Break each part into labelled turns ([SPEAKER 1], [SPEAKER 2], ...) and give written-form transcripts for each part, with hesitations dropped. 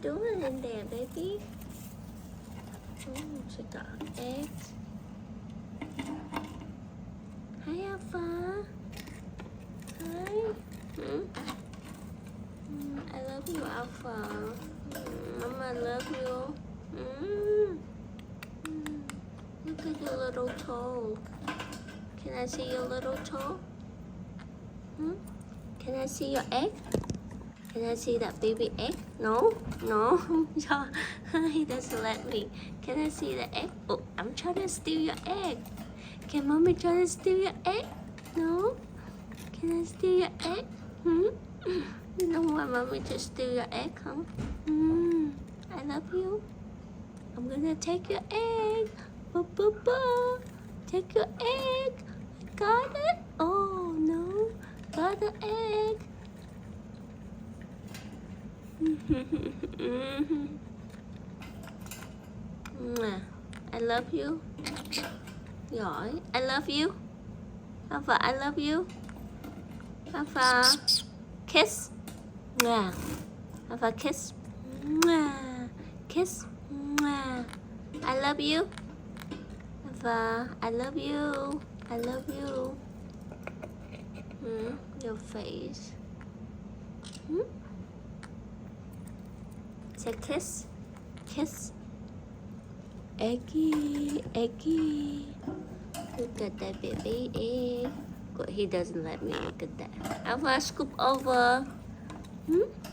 [SPEAKER 1] doing in there, baby? She got eggs. Hi, Alpha. Hi. I love you, Alpha. Mama, I love you. Look at your little toe. Can I see your little toe? Can I see your egg? Can I see that baby egg? No? No? He doesn't let me. Can I see the egg? Oh, I'm trying to steal your egg. Can mommy try to steal your egg? No? Can I steal your egg? You don't want mommy to steal your egg, huh? I love you. I'm gonna take your egg. Take your egg. Got it? Oh no. Got the egg. I love you. Giỏi. I love you. Alpha, I love you. Alpha, kiss. Alpha, kiss. Kiss. I love you. Alpha, I love you. I love you. Your face. Say kiss. Kiss. Eggy, eggy. Look at that baby egg. Good, he doesn't let me look at that. Alpha, scoop over.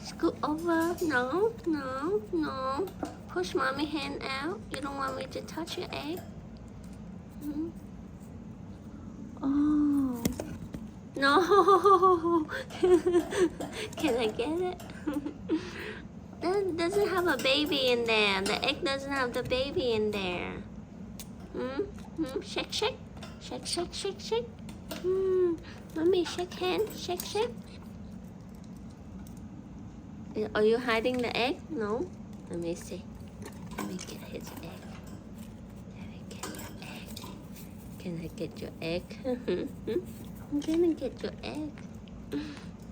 [SPEAKER 1] Scoop over. No, no, no. Push mommy hand out. You don't want me to touch your egg? Oh. No. Can I get it? That doesn't have a baby in there. The egg doesn't have the baby in there. Shake, shake. Shake, shake, shake, shake. Mommy, shake hand. Shake, shake. Are you hiding the egg? No? Let me see. Let me get his egg. Let me get your egg. Can I get your egg? I'm gonna get your egg.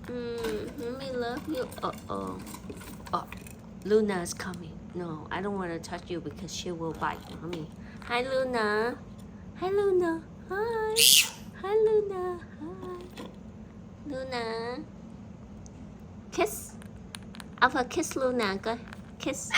[SPEAKER 1] Mommy love you. Oh, Luna's coming. No, I don't want to touch you because she will bite mommy. Hi, Luna. Hi, Luna. Hi. Hi, Luna. Hi. Luna. Kiss. Alpha, kiss Luna. Go. Kiss.